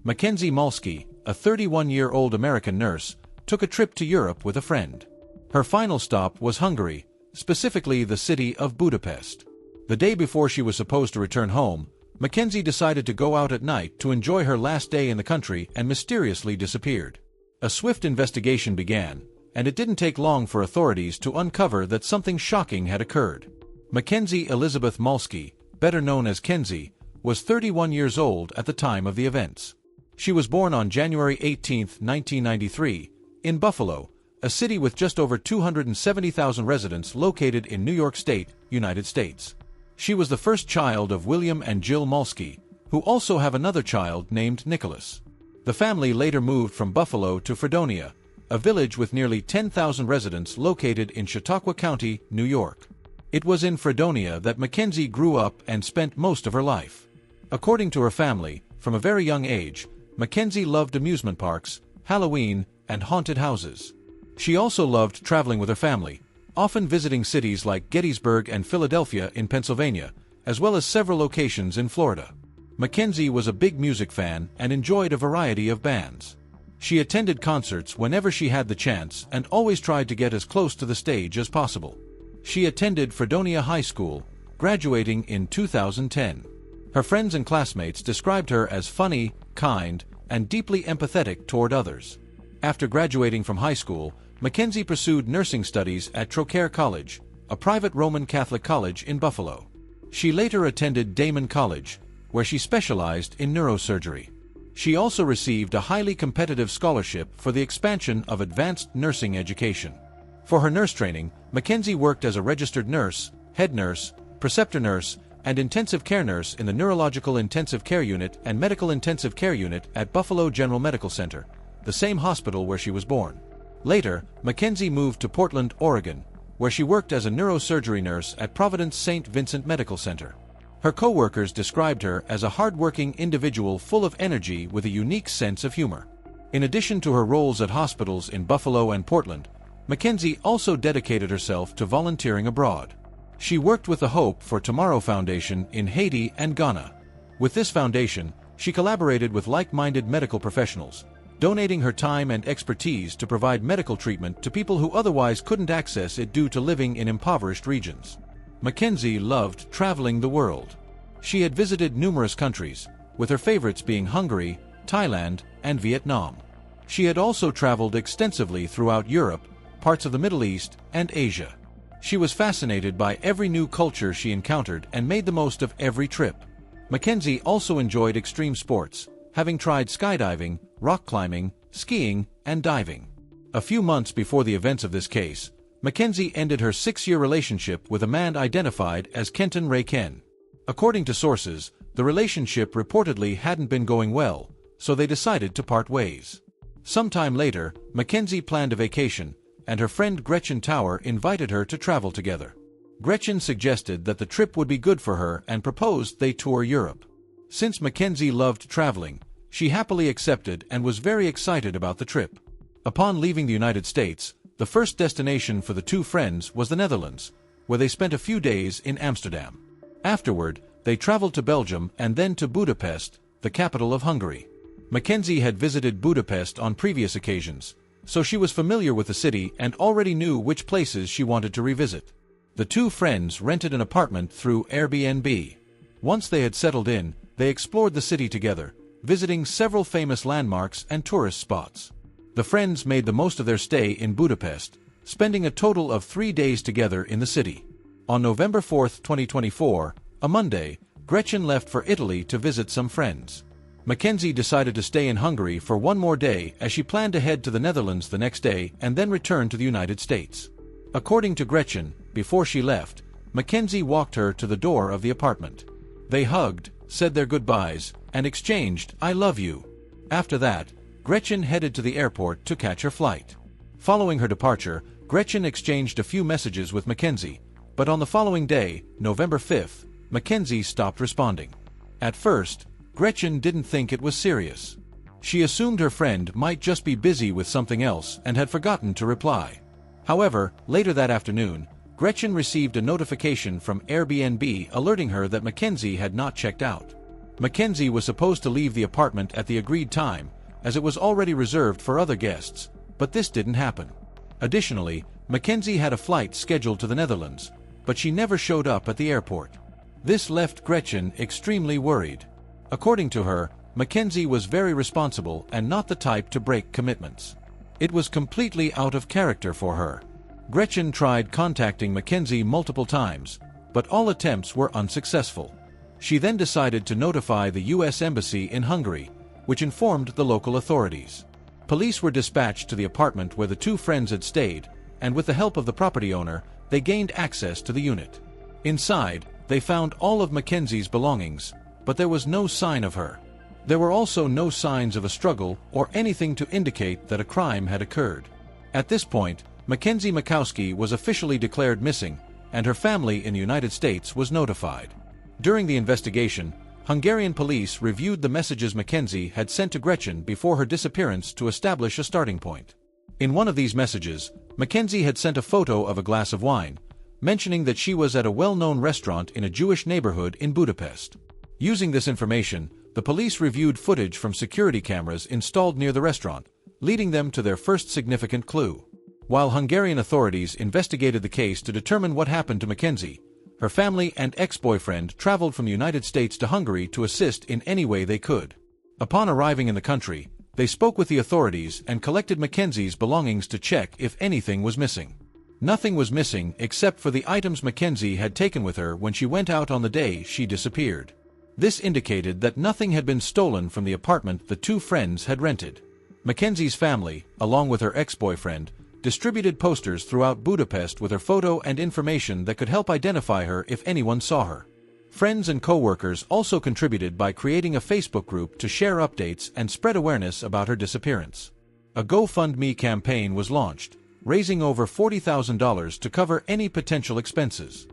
Mackenzie Michalski, a 31-year-old American nurse, took a trip to Europe with a friend. Her final stop was Hungary, specifically the city of Budapest. The day before she was supposed to return home, Mackenzie decided to go out at night to enjoy her last day in the country and mysteriously disappeared. A swift investigation began, and it didn't take long for authorities to uncover that something shocking had occurred. Mackenzie Elizabeth Michalski, better known as Kenzie, was 31 years old at the time of the events. She was born on January 18, 1993, in Buffalo, a city with just over 270,000 residents located in New York State, United States. She was the first child of William and Jill Michalski, who also have another child named Nicholas. The family later moved from Buffalo to Fredonia, a village with nearly 10,000 residents located in Chautauqua County, New York. It was in Fredonia that Mackenzie grew up and spent most of her life. According to her family, from a very young age, Mackenzie loved amusement parks, Halloween, and haunted houses. She also loved traveling with her family, often visiting cities like Gettysburg and Philadelphia in Pennsylvania, as well as several locations in Florida. Mackenzie was a big music fan and enjoyed a variety of bands. She attended concerts whenever she had the chance and always tried to get as close to the stage as possible. She attended Fredonia High School, graduating in 2010. Her friends and classmates described her as funny, kind, and deeply empathetic toward others. After graduating from high school, Mackenzie pursued nursing studies at Trocaire College, a private Roman Catholic college in Buffalo. She later attended Damon College, where she specialized in neurosurgery. She also received a highly competitive scholarship for the expansion of advanced nursing education. For her nurse training, Mackenzie worked as a registered nurse, head nurse, preceptor nurse, and intensive care nurse in the Neurological Intensive Care Unit and Medical Intensive Care Unit at Buffalo General Medical Center, the same hospital where she was born. Later, Mackenzie moved to Portland, Oregon, where she worked as a neurosurgery nurse at Providence St. Vincent Medical Center. Her co-workers described her as a hard-working individual full of energy with a unique sense of humor. In addition to her roles at hospitals in Buffalo and Portland, Mackenzie also dedicated herself to volunteering abroad. She worked with the Hope for Tomorrow Foundation in Haiti and Ghana. With this foundation, she collaborated with like-minded medical professionals, donating her time and expertise to provide medical treatment to people who otherwise couldn't access it due to living in impoverished regions. Mackenzie loved traveling the world. She had visited numerous countries, with her favorites being Hungary, Thailand, and Vietnam. She had also traveled extensively throughout Europe, parts of the Middle East, and Asia. She was fascinated by every new culture she encountered and made the most of every trip. Mackenzie also enjoyed extreme sports, having tried skydiving, rock climbing, skiing, and diving. A few months before the events of this case, Mackenzie ended her 6-year relationship with a man identified as Kenton Ray Ken. According to sources, the relationship reportedly hadn't been going well, so they decided to part ways. Sometime later, Mackenzie planned a vacation, and her friend Gretchen Tower invited her to travel together. Gretchen suggested that the trip would be good for her and proposed they tour Europe. Since Mackenzie loved traveling, she happily accepted and was very excited about the trip. Upon leaving the United States, the first destination for the two friends was the Netherlands, where they spent a few days in Amsterdam. Afterward, they traveled to Belgium and then to Budapest, the capital of Hungary. Mackenzie had visited Budapest on previous occasions, so she was familiar with the city and already knew which places she wanted to revisit. The two friends rented an apartment through Airbnb. Once they had settled in, they explored the city together, visiting several famous landmarks and tourist spots. The friends made the most of their stay in Budapest, spending a total of 3 days together in the city. On November 4, 2024, a Monday, Gretchen left for Italy to visit some friends. Mackenzie decided to stay in Hungary for one more day as she planned to head to the Netherlands the next day and then return to the United States. According to Gretchen, before she left, Mackenzie walked her to the door of the apartment. They hugged, said their goodbyes, and exchanged "I love you." After that, Gretchen headed to the airport to catch her flight. Following her departure, Gretchen exchanged a few messages with Mackenzie, but on the following day, November 5th, Mackenzie stopped responding. At first, Gretchen didn't think it was serious. She assumed her friend might just be busy with something else and had forgotten to reply. However, later that afternoon, Gretchen received a notification from Airbnb alerting her that Mackenzie had not checked out. Mackenzie was supposed to leave the apartment at the agreed time, as it was already reserved for other guests, but this didn't happen. Additionally, Mackenzie had a flight scheduled to the Netherlands, but she never showed up at the airport. This left Gretchen extremely worried. According to her, Mackenzie was very responsible and not the type to break commitments. It was completely out of character for her. Gretchen tried contacting Mackenzie multiple times, but all attempts were unsuccessful. She then decided to notify the U.S. Embassy in Hungary, which informed the local authorities. Police were dispatched to the apartment where the two friends had stayed, and with the help of the property owner, they gained access to the unit. Inside, they found all of Mackenzie's belongings, but there was no sign of her. There were also no signs of a struggle or anything to indicate that a crime had occurred. At this point, Mackenzie Michalski was officially declared missing, and her family in the United States was notified. During the investigation, Hungarian police reviewed the messages Mackenzie had sent to Gretchen before her disappearance to establish a starting point. In one of these messages, Mackenzie had sent a photo of a glass of wine, mentioning that she was at a well-known restaurant in a Jewish neighborhood in Budapest. Using this information, the police reviewed footage from security cameras installed near the restaurant, leading them to their first significant clue. While Hungarian authorities investigated the case to determine what happened to Mackenzie, her family and ex-boyfriend traveled from the United States to Hungary to assist in any way they could. Upon arriving in the country, they spoke with the authorities and collected Mackenzie's belongings to check if anything was missing. Nothing was missing except for the items Mackenzie had taken with her when she went out on the day she disappeared. This indicated that nothing had been stolen from the apartment the two friends had rented. Mackenzie's family, along with her ex-boyfriend, distributed posters throughout Budapest with her photo and information that could help identify her if anyone saw her. Friends and co-workers also contributed by creating a Facebook group to share updates and spread awareness about her disappearance. A GoFundMe campaign was launched, raising over $40,000 to cover any potential expenses.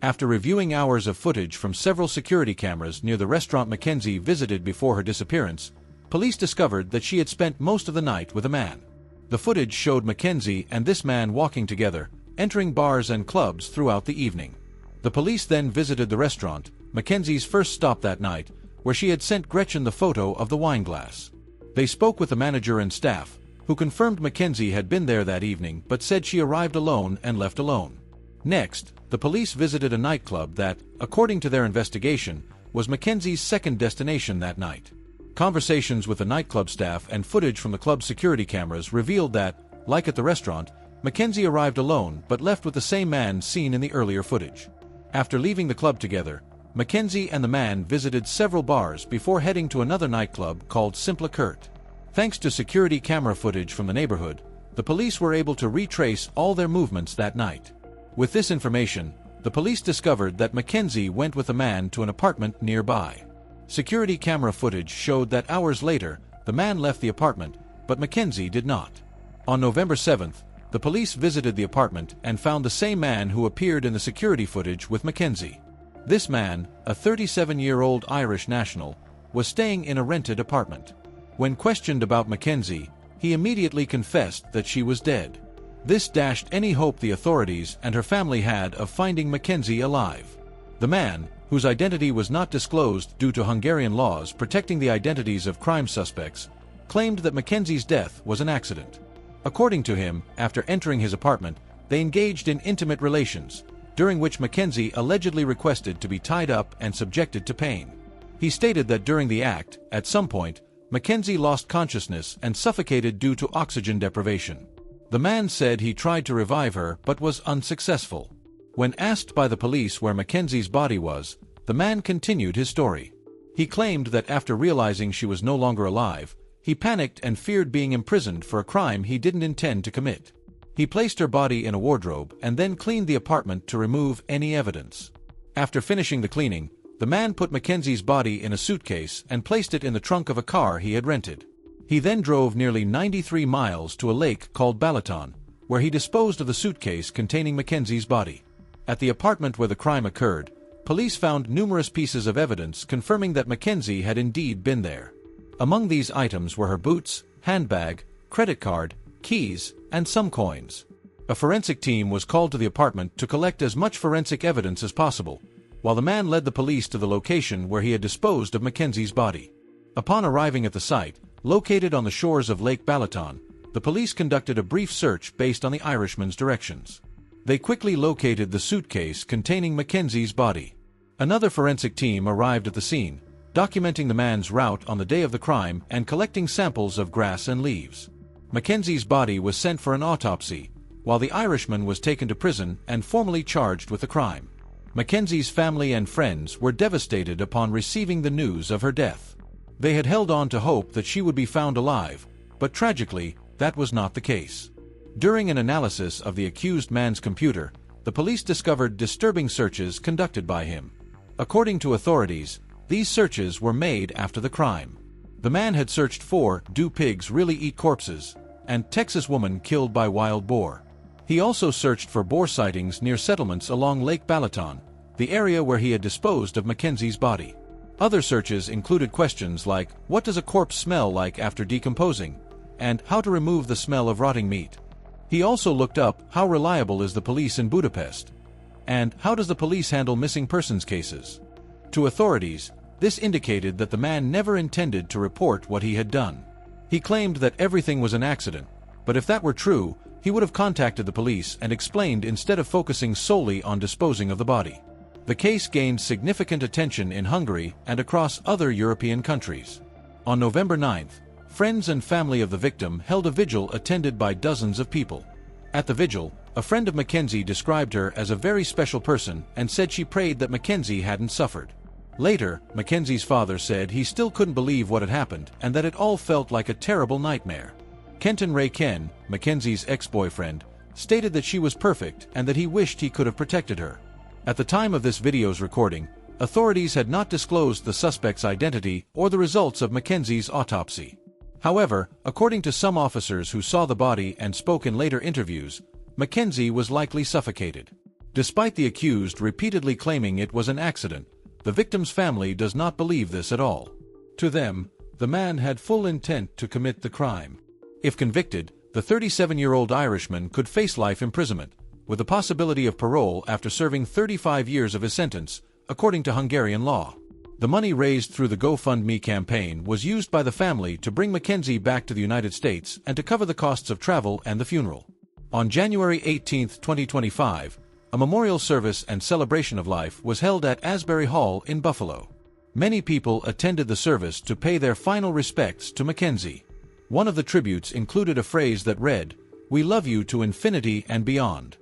After reviewing hours of footage from several security cameras near the restaurant Mackenzie visited before her disappearance, police discovered that she had spent most of the night with a man. The footage showed Mackenzie and this man walking together, entering bars and clubs throughout the evening. The police then visited the restaurant, Mackenzie's first stop that night, where she had sent Gretchen the photo of the wine glass. They spoke with the manager and staff, who confirmed Mackenzie had been there that evening but said she arrived alone and left alone. Next, the police visited a nightclub that, according to their investigation, was Mackenzie's second destination that night. Conversations with the nightclub staff and footage from the club's security cameras revealed that, like at the restaurant, Mackenzie arrived alone but left with the same man seen in the earlier footage. After leaving the club together, Mackenzie and the man visited several bars before heading to another nightclub called Simple Kurt. Thanks to security camera footage from the neighborhood, the police were able to retrace all their movements that night. With this information, the police discovered that Mackenzie went with a man to an apartment nearby. Security camera footage showed that hours later, the man left the apartment, but Mackenzie did not. On November 7th, the police visited the apartment and found the same man who appeared in the security footage with Mackenzie. This man, a 37-year-old Irish national, was staying in a rented apartment. When questioned about Mackenzie, he immediately confessed that she was dead. This dashed any hope the authorities and her family had of finding Mackenzie alive. The man, whose identity was not disclosed due to Hungarian laws protecting the identities of crime suspects, claimed that Mackenzie's death was an accident. According to him, after entering his apartment, they engaged in intimate relations, during which Mackenzie allegedly requested to be tied up and subjected to pain. He stated that during the act, at some point, Mackenzie lost consciousness and suffocated due to oxygen deprivation. The man said he tried to revive her but was unsuccessful. When asked by the police where Mackenzie's body was, the man continued his story. He claimed that after realizing she was no longer alive, he panicked and feared being imprisoned for a crime he didn't intend to commit. He placed her body in a wardrobe and then cleaned the apartment to remove any evidence. After finishing the cleaning, the man put Mackenzie's body in a suitcase and placed it in the trunk of a car he had rented. He then drove nearly 93 miles to a lake called Balaton, where he disposed of the suitcase containing Mackenzie's body. At the apartment where the crime occurred, police found numerous pieces of evidence confirming that Mackenzie had indeed been there. Among these items were her boots, handbag, credit card, keys, and some coins. A forensic team was called to the apartment to collect as much forensic evidence as possible, while the man led the police to the location where he had disposed of Mackenzie's body. Upon arriving at the site, located on the shores of Lake Balaton, the police conducted a brief search based on the Irishman's directions. They quickly located the suitcase containing Mackenzie's body. Another forensic team arrived at the scene, documenting the man's route on the day of the crime and collecting samples of grass and leaves. Mackenzie's body was sent for an autopsy, while the Irishman was taken to prison and formally charged with the crime. Mackenzie's family and friends were devastated upon receiving the news of her death. They had held on to hope that she would be found alive, but tragically, that was not the case. During an analysis of the accused man's computer, the police discovered disturbing searches conducted by him. According to authorities, these searches were made after the crime. The man had searched for "Do pigs really eat corpses?" and "Texas woman killed by wild boar." He also searched for boar sightings near settlements along Lake Balaton, the area where he had disposed of Mackenzie's body. Other searches included questions like, "What does a corpse smell like after decomposing?" and "How to remove the smell of rotting meat." He also looked up, "How reliable is the police in Budapest?" and "How does the police handle missing persons cases?" To authorities, this indicated that the man never intended to report what he had done. He claimed that everything was an accident, but if that were true, he would have contacted the police and explained instead of focusing solely on disposing of the body. The case gained significant attention in Hungary and across other European countries. On November 9th, friends and family of the victim held a vigil attended by dozens of people. At the vigil, a friend of Mackenzie described her as a very special person and said she prayed that Mackenzie hadn't suffered. Later, Mackenzie's father said he still couldn't believe what had happened and that it all felt like a terrible nightmare. Kenton Ray Ken, Mackenzie's ex-boyfriend, stated that she was perfect and that he wished he could have protected her. At the time of this video's recording, authorities had not disclosed the suspect's identity or the results of Mackenzie's autopsy. However, according to some officers who saw the body and spoke in later interviews, Mackenzie was likely suffocated. Despite the accused repeatedly claiming it was an accident, the victim's family does not believe this at all. To them, the man had full intent to commit the crime. If convicted, the 37-year-old Irishman could face life imprisonment, with the possibility of parole after serving 35 years of his sentence, according to Hungarian law. The money raised through the GoFundMe campaign was used by the family to bring Mackenzie back to the United States and to cover the costs of travel and the funeral. On January 18, 2025, a memorial service and celebration of life was held at Asbury Hall in Buffalo. Many people attended the service to pay their final respects to Mackenzie. One of the tributes included a phrase that read, "We love you to infinity and beyond."